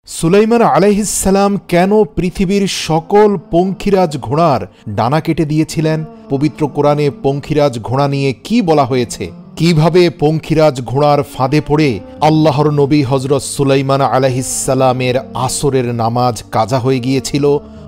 সুলাইমান আলাইহিসসালাম কেন পৃথিবীর সকল পঙ্খিরাজ ঘোড়ার ডানা কেটে দিয়েছিলেন? পবিত্র কোরআনে পঙ্খিরাজ ঘোড়া নিয়ে কি বলা হয়েছে? কিভাবে পঙ্খিরাজ ঘোড়ার ফাঁদে পড়ে আল্লাহর নবী হজরত সুলাইমান আলাইহিসসালামের আসরের নামাজ কাজা হয়ে গিয়েছিল?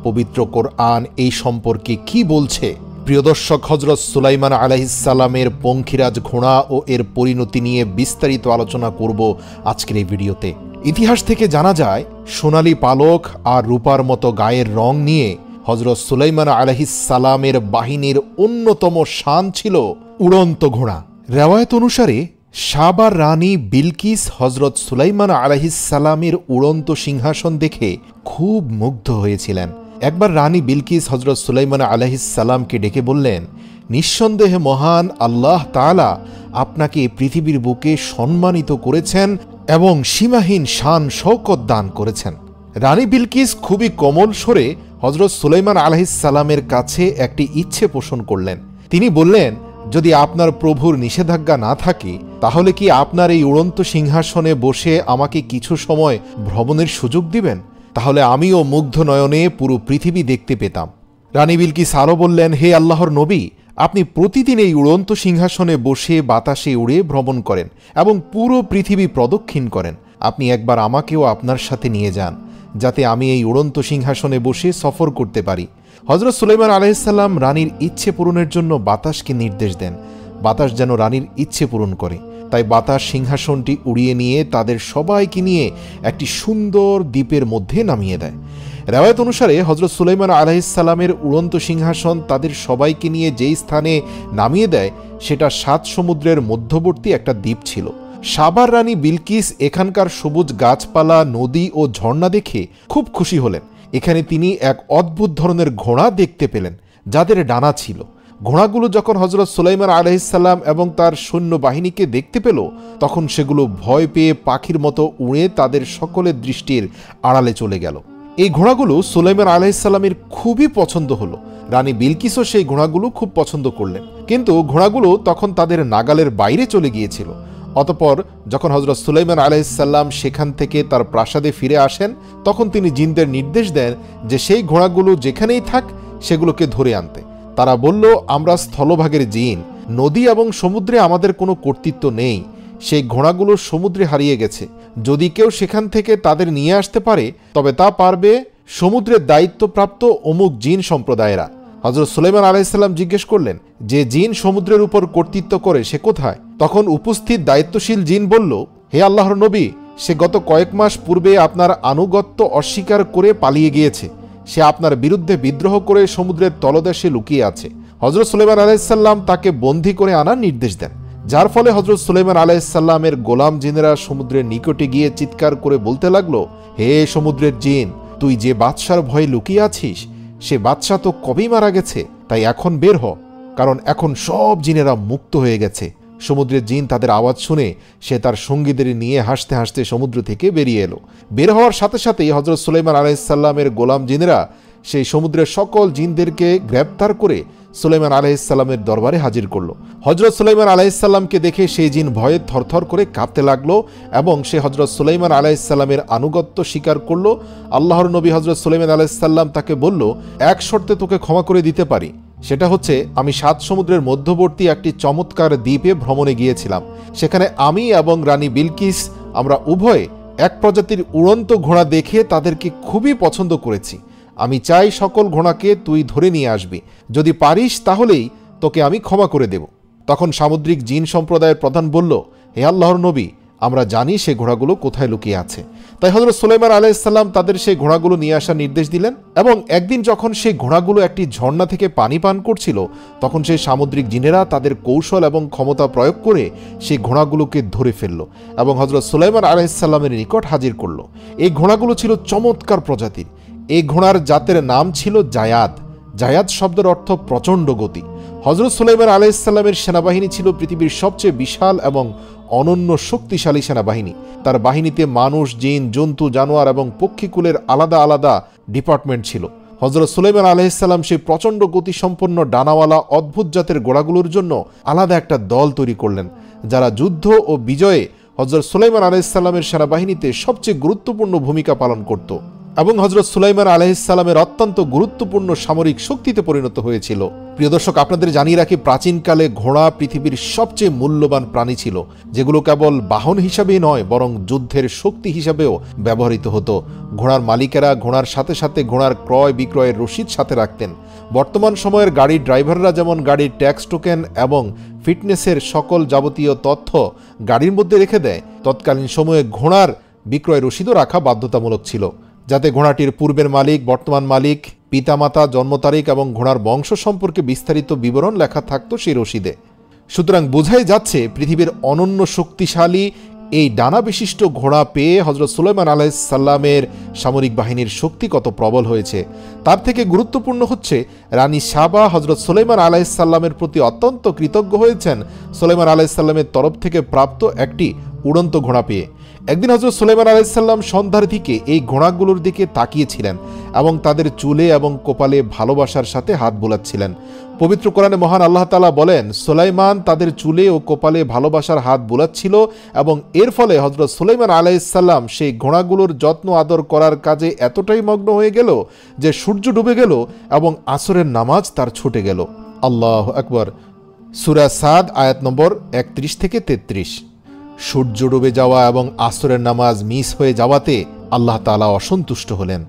পবিত্র কোরআন এই সম্পর্কে কি বলছে? প্রিয় দর্শক, হজরত সুলাইমান আলাইহিসসালামের পঙ্খিরাজ ঘোড়া ও এর পরিণতি নিয়ে বিস্তারিত আলোচনা করব আজকের এই ভিডিওতে। ইতিহাস থেকে জানা যায়, সোনালী পালক আর রূপার মতো গায়ের রং নিয়ে হজরত সুলাইমান আলাইহিসসালামের বাহিনীর অন্যতম শান ছিল উড়ন্ত ঘোড়া। রেওয়ায়ত অনুসারে সাবার রানী বিলকিস হজরত সুলাইমান আলাইহিসসালামের উড়ন্ত সিংহাসন দেখে খুব মুগ্ধ হয়েছিলেন। একবার রানী বিলকিস হজরত সুলাইমান আলাইহিসসালামকে ডেকে বললেন, নিঃসন্দেহে মহান আল্লাহ তাআলা আপনাকে পৃথিবীর বুকে সম্মানিত করেছেন এবং সীমাহীন শান শৌকত দান করেছেন। রানী বিলকিস খুবই কোমল স্বরে হজরত সুলাইমান আলাইহিসসালামের কাছে একটি ইচ্ছে পোষণ করলেন। তিনি বললেন, যদি আপনার প্রভুর নিষেধাজ্ঞা না থাকে তাহলে কি আপনার এই উড়ন্ত সিংহাসনে বসে আমাকে কিছু সময় ভ্রমণের সুযোগ দিবেন? তাহলে আমিও মুগ্ধ নয়নে পুরো পৃথিবী দেখতে পেতাম। রানী বিলকিস আরও বললেন, হে আল্লাহর নবী, আপনি প্রতিদিন এই উড়ন্ত সিংহাসনে বসে বাতাসে উড়ে ভ্রমণ করেন এবং পুরো পৃথিবী প্রদক্ষিণ করেন। আপনি একবার আমাকেও আপনার সাথে নিয়ে যান, যাতে আমি এই উড়ন্ত সিংহাসনে বসে সফর করতে পারি। হজরত সুলাইমান আলাইহিসসালাম রানীর ইচ্ছে পূরণের জন্য বাতাসকে নির্দেশ দেন, বাতাস যেন রানীর ইচ্ছে পূরণ করে। তাই বাতাস সিংহাসনটি উড়িয়ে নিয়ে তাদের সবাইকে নিয়ে একটি সুন্দর দ্বীপের মধ্যে নামিয়ে দেয়। রেওয়ায়ত অনুসারে হজরত সুলাইমান আলাইহিসসালামের উড়ন্ত সিংহাসন তাদের সবাইকে নিয়ে যেই স্থানে নামিয়ে দেয় সেটা 7 সমুদ্রের মধ্যবর্তী একটা দ্বীপ ছিল। সাবার রানী বিলকিস এখানকার সবুজ গাছপালা, নদী ও ঝর্ণা দেখে খুব খুশি হলেন। এখানে তিনি এক অদ্ভুত ধরনের ঘোড়া দেখতে পেলেন, যাদের ডানা ছিল। ঘোড়াগুলো যখন হজরত সুলাইমান আলাইহিসসালাম এবং তার সৈন্যবাহিনীকে দেখতে পেল, তখন সেগুলো ভয় পেয়ে পাখির মতো উড়ে তাদের সকলের দৃষ্টির আড়ালে চলে গেল। এই ঘোড়াগুলো সুলাইমান আলাইহিসসালামের খুবই পছন্দ হলো। রানী বিলকিসও সেই ঘোড়াগুলো খুব পছন্দ করলেন, কিন্তু ঘোড়াগুলো তখন তাদের নাগালের বাইরে চলে গিয়েছিল। অতঃপর যখন হজরত সুলাইমান আলাইহিসসালাম সেখান থেকে তার প্রাসাদে ফিরে আসেন, তখন তিনি জিনদের নির্দেশ দেন যে সেই ঘোড়াগুলো যেখানেই থাক সেগুলোকে ধরে আনতে। তারা বলল, আমরা স্থলভাগের জিন, নদী এবং সমুদ্রে আমাদের কোনো কর্তৃত্ব নেই। সেই ঘোড়াগুলো সমুদ্রে হারিয়ে গেছে। যদি কেউ সেখান থেকে তাদের নিয়ে আসতে পারে তবে তা পারবে সমুদ্রের দায়িত্বপ্রাপ্ত অমুক জিন সম্প্রদায়েরা। হজরত সুলাইমান আলাইহিসসালাম জিজ্ঞেস করলেন, যে জিন সমুদ্রের উপর কর্তৃত্ব করে সে কোথায়? তখন উপস্থিত দায়িত্বশীল জিন বলল, হে আল্লাহর নবী, সে গত কয়েক মাস পূর্বে আপনার আনুগত্য অস্বীকার করে পালিয়ে গিয়েছে। সে আপনার বিরুদ্ধে বিদ্রোহ করে সমুদ্রের তলদেশে লুকিয়ে আছে। হজরত সুলাইমান আলাইহিসসালাম তাকে বন্দী করে আনার নির্দেশ দেন, যার ফলে হজরত সুলাইমান আলাইহিসসালামের গোলাম জিনেরা সমুদ্রের নিকটে গিয়ে চিৎকার করে বলতে লাগলো, হে সমুদ্রের জিন, তুই যে বাদশার ভয়ে লুকিয়ে আছিস সে বাদশা তো কবেই মারা গেছে, তাই এখন বের হ, কারণ এখন সব জিনেরা মুক্ত হয়ে গেছে। সমুদ্রের জিন তাদের আওয়াজ শুনে সে তার সঙ্গীদের নিয়ে হাসতে হাসতে সমুদ্র থেকে বেরিয়ে এলো। বের হওয়ার সাথে সাথেই হজরত সুলাইমান আলাইহিসসালামের গোলাম জিনেরা সেই সমুদ্রের সকল জিনদেরকে গ্রেপ্তার করে সুলাইমান আলাইহিসসালামের দরবারে হাজির করল। হজরত সুলাইমান আলাইহিসসালামকে দেখে সেই জিন ভয়ে থরথর করে কাঁপতে লাগলো এবং সে হজরত সুলাইমান আলাইহিসসালামের আনুগত্য স্বীকার করল। আল্লাহর নবী হজরত সুলাইমান আলাইহিসসালাম তাকে বলল, এক শর্তে তোকে ক্ষমা করে দিতে পারি, সেটা হচ্ছে আমি 7 সমুদ্রের মধ্যবর্তী একটি চমৎকার দ্বীপে ভ্রমণে গিয়েছিলাম। সেখানে আমি এবং রানী বিলকিস আমরা উভয়ে এক প্রজাতির উড়ন্ত ঘোড়া দেখে তাদেরকে খুবই পছন্দ করেছি। আমি চাই সকল ঘোড়াকে তুই ধরে নিয়ে আসবি, যদি পারিস তাহলেই তোকে আমি ক্ষমা করে দেব। তখন সামুদ্রিক জিন সম্প্রদায়ের প্রধান বলল, হে আল্লাহর নবী, আমরা জানি সে ঘোড়াগুলো কোথায় লুকিয়ে আছে। তাই হজরত সুলাইমান আলাইহিসসালাম তাদের সেই ঘোড়াগুলো নিয়ে আসার নির্দেশ দিলেন এবং একদিন যখন সেই ঘোড়াগুলো একটি ঝর্ণা থেকে পানি পান করছিল, তখন সেই সামুদ্রিক জিনেরা তাদের কৌশল এবং ক্ষমতা প্রয়োগ করে সেই ঘোড়াগুলোকে ধরে ফেলল এবং হজরত সুলাইমান আলাইহিসসালামের নিকট হাজির করল। এই ঘোড়াগুলো ছিল চমৎকার প্রজাতির। এই ঘোড়ার জাতের নাম ছিল জায়াদ। জায়াদ শব্দের অর্থ প্রচণ্ড গতি। হজরত সুলাইমান আলাইহিসসালামের সেনাবাহিনী ছিল পৃথিবীর সবচেয়ে বিশাল এবং অনন্য শক্তিশালী সেনাবাহিনী। তার বাহিনীতে মানুষ, জিন, জন্তু, জানোয়ার এবং পক্ষীকুলের আলাদা আলাদা ডিপার্টমেন্ট ছিল। হজরত সুলাইমান আলাইহিসসালাম সেই প্রচণ্ড গতিসম্পন্ন ডানাওয়ালা অদ্ভুত জাতের ঘোড়াগুলোর জন্য আলাদা একটা দল তৈরি করলেন, যারা যুদ্ধ ও বিজয়ে হযরত সুলাইমান আলাইহিস সালামের সেনাবাহিনীতে সবচেয়ে গুরুত্বপূর্ণ ভূমিকা পালন করত এবং হযরত সুলাইমান আলাইহিস সালামের অত্যন্ত গুরুত্বপূর্ণ সামরিক শক্তিতে পরিণত হয়েছিল। প্রিয় দর্শক, আপনাদের জানিয়ে রাখি, প্রাচীনকালে ঘোড়া পৃথিবীর সবচেয়ে মূল্যবান প্রাণী ছিল, যেগুলো কেবল বাহন হিসাবেই নয় বরং যুদ্ধের শক্তি হিসাবেও ব্যবহৃত হতো। ঘোড়ার মালিকেরা ঘোড়ার সাথে সাথে ঘোড়ার ক্রয় বিক্রয়ের রসিদ সাথে রাখতেন। বর্তমান সময়ের গাড়ির ড্রাইভাররা যেমন গাড়ির ট্যাক্স টোকেন এবং ফিটনেসের সকল যাবতীয় তথ্য গাড়ির মধ্যে রেখে দেয়, তৎকালীন সময়ে ঘোড়ার বিক্রয় রসিদও রাখা বাধ্যতামূলক ছিল, যাতে ঘোড়াটির পূর্বের মালিক, বর্তমান মালিক, পিতামাতা, জন্ম তারিখ এবং ঘোড়ার বংশ সম্পর্কে বিস্তারিত বিবরণ লেখা থাকত সেই রসিদে। সুতরাং বোঝাই যাচ্ছে পৃথিবীর অনন্য শক্তিশালী এই ডানা বিশিষ্ট ঘোড়া পেয়ে হযরত সুলাইমান আলাইহিস সালামের সামরিক বাহিনীর শক্তি কত প্রবল হয়েছে। তার থেকে গুরুত্বপূর্ণ হচ্ছে রানী সাবা হযরত সুলাইমান আলাইহিস সালামের প্রতি অত্যন্ত কৃতজ্ঞ হয়েছেন সুলাইমান আলাইহিস সালামের তরফ থেকে প্রাপ্ত একটি উড়ন্ত ঘোড়া পেয়ে। একদিন হযরত সুলাইমান আলাইহিস সালাম সন্ধ্যার দিকে এই ঘোড়াগুলোর দিকে তাকিয়েছিলেন এবং তাদের চুলে এবং কপালে ভালোবাসার সাথে হাত বোলাচ্ছিলেন। পবিত্র কোরআনে মহান আল্লাহ তাআলা বলেন, সুলাইমান তাদের চুলে ও কপালে ভালোবাসার হাত বোলাচ্ছিল এবং এর ফলে হযরত সুলাইমান আলাইহিস সালাম সেই ঘোড়াগুলোর যত্ন আদর করার কাজে এতটাই মগ্ন হয়ে গেল যে সূর্য ডুবে গেল এবং আসরের নামাজ তার ছুটে গেল। আল্লাহু আকবার। সূরা সাদ আয়াত নম্বর 31 থেকে 33। সূর্য ডুবে যাওয়া এবং আসরের নামাজ মিস হয়ে যাওয়াতে আল্লাহ তাআলা অসন্তুষ্ট হলেন।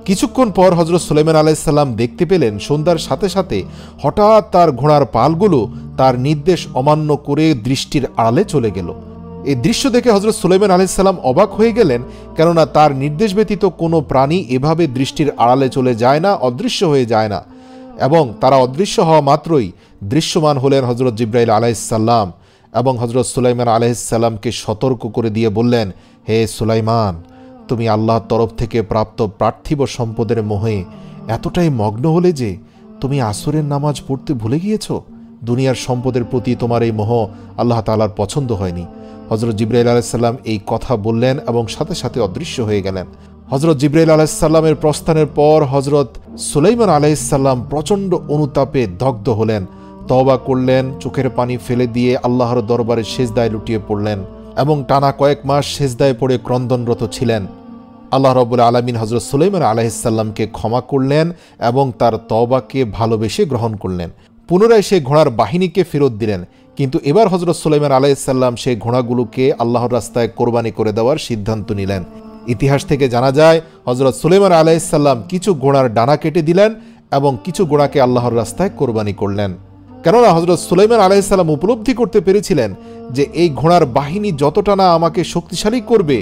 কিছুক্ষণ পর হযরত সুলাইমান আলাইহিস সালাম দেখতে পেলেন সন্ধ্যার সাথে সাথে হঠাৎ তার ঘোড়ার পালগুলো তার নির্দেশ অমান্য করে দৃষ্টির আড়ালে চলে গেল। এই দৃশ্য দেখে হযরত সুলাইমান আলাইহিস সালাম অবাক হয়ে গেলেন, কেননা তার নির্দেশ ব্যতীত কোনো প্রাণী এভাবে দৃষ্টির আড়ালে চলে যায় না, অদৃশ্য হয়ে যায় না। এবং তারা অদৃশ্য হওয়া মাত্রই দৃশ্যমান হলেন হযরত জিবরাইল আলাইহিস সালাম এবং হযরত সুলাইমান আলাইহিস সালামকে সতর্ক করে দিয়ে বললেন, হে সুলাইমান, তুমি আল্লাহর তরফ থেকে প্রাপ্ত পার্থিব সম্পদের মোহে এতটাই মগ্ন হলে যে তুমি আসরের নামাজ পড়তে ভুলে গিয়েছ। দুনিয়ার সম্পদের প্রতি তোমার এই মোহ আল্লাহ তাআলার পছন্দ হয়নি। হযরত জিবরাইল আলাইহিস সালাম এই কথা বললেন এবং সাথে সাথে অদৃশ্য হয়ে গেলেন। হযরত জিবরাইল আলাইহিস সালামের প্রস্থানের পর হযরত সুলাইমান আলাইহিস সালাম প্রচণ্ড অনুতাপে দগ্ধ হলেন, তওবা করলেন, চোখের পানি ফেলে দিয়ে আল্লাহর দরবারে সেজদায় লুটিয়ে পড়লেন এবং টানা কয়েক মাস সেজদায় পড়ে ক্রন্দনরত ছিলেন। আল্লাহ রাব্বুল আলামিন হযরত সুলাইমান আলাইহিস সালামকে ক্ষমা করলেন এবং তার তওবাকে ভালোবেসে গ্রহণ করলেন। পুনরায় সেই ঘোড়ার বাহিনীকে ফেরত দিলেন, কিন্তু এবার হযরত সুলাইমান আলাইহিস সালাম সেই ঘোড়াগুলোকে আল্লাহর রাস্তায় কোরবানি করে দেওয়ার সিদ্ধান্ত নিলেন। ইতিহাস থেকে জানা যায় হযরত সুলাইমান আলাইহিস সালাম কিছু ঘোড়ার ডানা কেটে দিলেন এবং কিছু ঘোড়াকে আল্লাহর রাস্তায় কোরবানি করলেন। কেননা হযরত সুলাইমান আলাইহিস সালাম উপলব্ধি করতে পেরেছিলেন যে এই ঘোড়ার বাহিনী যতটা না আমাকে শক্তিশালী করবে,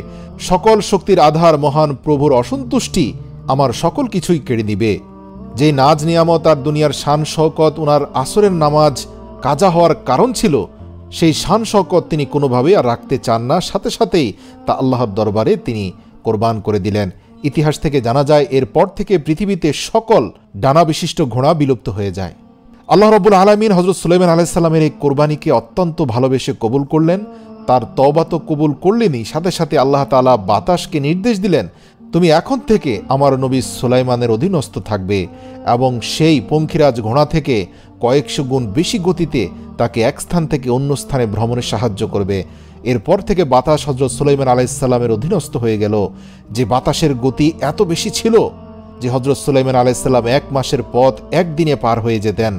সকল শক্তির আধার মহান প্রভুর অসন্তুষ্টি আমার সকল কিছুই কেড়ে নিবে। যে নাজ নিয়ামত আর দুনিয়ার শান শওকত ওনার আসরের নামাজ কাজা হওয়ার কারণ ছিল, সেই শান শওকত তিনি কোনোভাবেই আর রাখতে চান না, সাথে সাথেই তা আল্লাহর দরবারে তিনি কোরবান করে দিলেন। ইতিহাস থেকে জানা যায় এরপর থেকে পৃথিবীতে সকল ডানা বিশিষ্ট ঘোড়া বিলুপ্ত হয়ে যায়। আল্লাহ রাব্বুল আলামিন হযরত সুলাইমান আলাইহিস সালামের এই কোরবানিকে অত্যন্ত ভালোবেসে কবুল করলেন। তার তওবা তো কবুল করলেনই, সাথে সাথে আল্লাহ তাআলা বাতাসকে নির্দেশ দিলেন, তুমি এখন থেকে আমার নবী সুলাইমানের অধীনস্থ থাকবে এবং সেই পঙ্খিরাজ ঘোড়া থেকে কয়েকশো গুণ বেশি গতিতে তাকে এক স্থান থেকে অন্য স্থানে ভ্রমণে সাহায্য করবে। এরপর থেকে বাতাস হযরত সুলাইমান আলাইহিস সালামের অধীনস্থ হয়ে গেল। যে বাতাসের গতি এত বেশি ছিল যে হযরত সুলাইমান আলাইহিস সালাম 1 মাসের পথ একদিনে পার হয়ে যেতেন।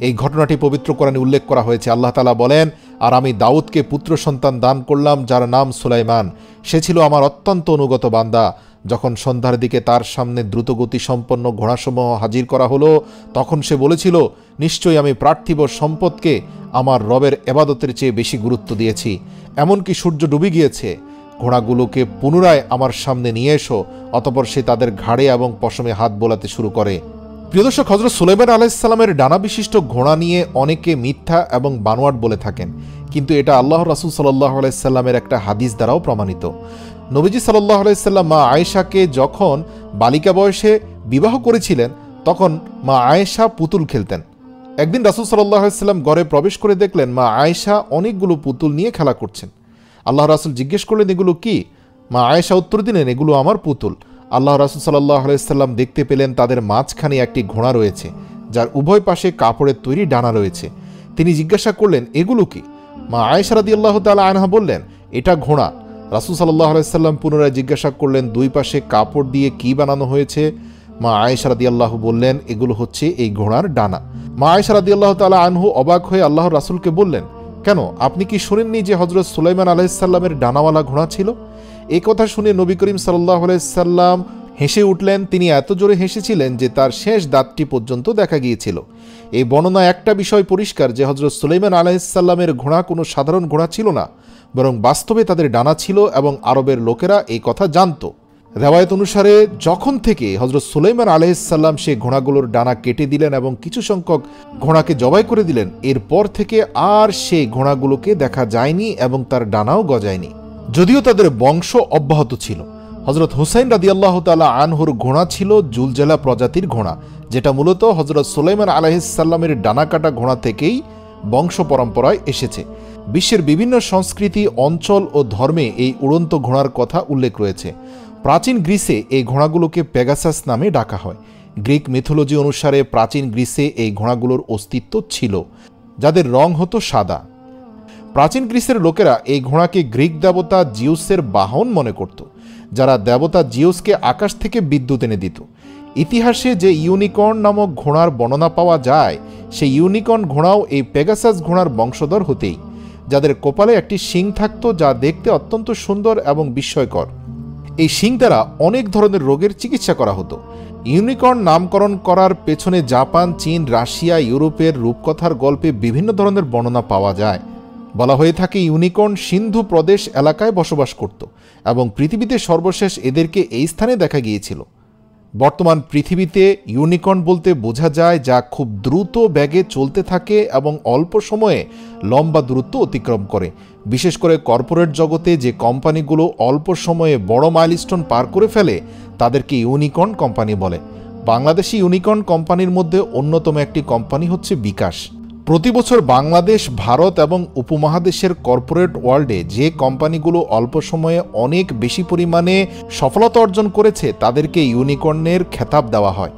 এই ঘটনাটি পবিত্র কোরআনে উল্লেখ করা হয়েছে। আল্লাহ তাআলা বলেন, আর আমি দাউদকে পুত্র সন্তান দান করলাম যার নাম সুলাইমান, সে ছিল আমার অত্যন্ত অনুগত বান্দা। যখন সন্ধ্যার দিকে তার সামনে দ্রুতগতি সম্পন্ন ঘোড়াসমূহ হাজির করা হলো, তখন সে বলেছিল, নিশ্চয়ই আমি পার্থিব সম্পদকে আমার রবের ইবাদতের চেয়ে বেশি গুরুত্ব দিয়েছি। এমনকি সূর্য ডুবে গিয়েছে, ঘোড়াগুলোকে পুনরায় আমার সামনে নিয়ে এসো। অতঃপর সে তাদের ঘাড়ে এবং পশমে হাত বোলাতে শুরু করে। প্রিয় দর্শক, হযরত সুলাইমান আলাইহিস সালামের ডানা বিশিষ্ট ঘোড়া নিয়ে অনেকে মিথ্যা এবং বানোয়াট বলে থাকেন, কিন্তু এটা আল্লাহর রাসূল সাল্লাল্লাহু আলাইহি সাল্লামের একটা হাদিস দ্বারাও প্রমাণিত। নবীজি সাল্লাল্লাহু আলাইহি সাল্লাম মা আয়েশাকে যখন বালিকা বয়সে বিবাহ করেছিলেন, তখন মা আয়েশা পুতুল খেলতেন। একদিন রাসূল সাল্লাল্লাহু আলাইহি সাল্লাম ঘরে প্রবেশ করে দেখলেন মা আয়েশা অনেকগুলো পুতুল নিয়ে খেলা করছেন। আল্লাহ রাসূল জিজ্ঞেস করলেন, এগুলো কি? মা আয়েশা উত্তর দিলেন, এগুলো আমার পুতুল। আল্লাহ রাসূল সাল্লাল্লাহু আলাইহি সাল্লাম দেখতে পেলেন তাদের মাঝখানে একটি ঘোড়া রয়েছে, যার উভয় পাশে কাপড়ের তৈরি ডানা রয়েছে। তিনি জিজ্ঞাসা করলেন, এগুলো কি? মা আয়েশা রাদিয়াল্লাহু তাআলা আনহা বললেন, এটা ঘোড়া। রাসূল সাল্লাল্লাহু আলাইহি সাল্লাম পুনরায় জিজ্ঞাসা করলেন, দুই পাশে কাপড় দিয়ে কি বানানো হয়েছে? মা আয়েশা রাদিয়াল্লাহু বললেন, এগুলো হচ্ছে এই ঘোড়ার ডানা। মা আয়েশা রাদিয়াল্লাহু তাআলা আনহু অবাক হয়ে আল্লাহর রাসূলকে বললেন, কেন, আপনি কি শুনেননি যে হযরত সুলাইমান আলাইহিস সালামের ডানাওয়ালা ঘোড়া ছিল? এই কথা শুনে নবী করিম সাল্লাল্লাহু আলাইহি সাল্লাম হেসে উঠলেন। তিনি এত জোরে হেসেছিলেন যে তার শেষ দাঁতটি পর্যন্ত দেখা গিয়েছিল। এই বর্ণনায় একটা বিষয় পরিষ্কার যে হযরত সুলাইমান আলাইহিস সালামের ঘোড়া কোনো সাধারণ ঘোড়া ছিল না, বরং বাস্তবে তাদের ডানা ছিল এবং আরবের লোকেরা এই কথা জানত। রেওয়ায়েত অনুসারে যখন থেকে হযরত সুলাইমান আলাইহিস সালাম সেই ঘোড়াগুলোর ডানা কেটে দিলেন এবং কিছু সংখ্যক ঘোড়াকে জবাই করে দিলেন, এরপর থেকে আর সেই ঘোড়াগুলোকে দেখা যায়নি এবং তার ডানাও গজায়নি, যদিও তাদের বংশ অব্যাহত ছিল। হযরত হুসাইন রাদিয়াল্লাহু তাআলা আনহুর ঘোড়া ছিল জুলজালা প্রজাতির ঘোড়া, যেটা মূলত হযরত সুলাইমান আলাইহিস সালামের ডানা কাটা ঘোড়া থেকেই বংশ পরম্পরায় এসেছে। বিশ্বের বিভিন্ন সংস্কৃতি, অঞ্চল ও ধর্মে এই উড়ন্ত ঘোড়ার কথা উল্লেখ রয়েছে। প্রাচীন গ্রিসে এই ঘোড়াগুলোকে পেগাসাস নামে ডাকা হয়। গ্রিক মিথোলজি অনুসারে প্রাচীন গ্রিসে এই ঘোড়াগুলোর অস্তিত্ব ছিল, যাদের রং হতো সাদা। প্রাচীন গ্রিসের লোকেরা এই ঘোড়াকে গ্রিক দেবতা জিউসের বাহন মনে করত, যারা দেবতা জিউসকে আকাশ থেকে বিদ্যুৎ এনে দিত। ইতিহাসে যে ইউনিকর্ন নামক ঘোড়ার বর্ণনা পাওয়া যায়, সেই ইউনিকর্ন ঘোড়াও এই পেগাসাস ঘোড়ার বংশধর হতেই, যাদের কপালে একটি শিং থাকত যা দেখতে অত্যন্ত সুন্দর এবং বিস্ময়কর। এই শিং দ্বারা অনেক ধরনের রোগের চিকিৎসা করা হতো। ইউনিকর্ন নামকরণ করার পেছনে জাপান, চীন, রাশিয়া, ইউরোপের রূপকথার গল্পে বিভিন্ন ধরনের বর্ণনা পাওয়া যায়। বলা হয়ে থাকে ইউনিকর্ন সিন্ধু প্রদেশ এলাকায় বসবাস করত এবং পৃথিবীতে সর্বশেষ এদেরকে এই স্থানে দেখা গিয়েছিল। বর্তমান পৃথিবীতে ইউনিকর্ন বলতে বোঝা যায় যা খুব দ্রুত বেগে চলতে থাকে এবং অল্প সময়ে লম্বা দূরত্ব অতিক্রম করে। বিশেষ করে কর্পোরেট জগতে যে কোম্পানিগুলো অল্প সময়ে বড় মাইলস্টোন পার করে ফেলে তাদেরকে ইউনিকর্ন কোম্পানি বলে। বাংলাদেশি ইউনিকর্ন কোম্পানির মধ্যে অন্যতম একটি কোম্পানি হচ্ছে বিকাশ। প্রতি বছর বাংলাদেশ, ভারত এবং উপমহাদেশের কর্পোরেট ওয়ার্ল্ডে যে কোম্পানিগুলো অল্প সময়ে অনেক বেশি পরিমাণে সফলতা অর্জন করেছে তাদেরকে ইউনিকর্নের খেতাব দেওয়া হয়।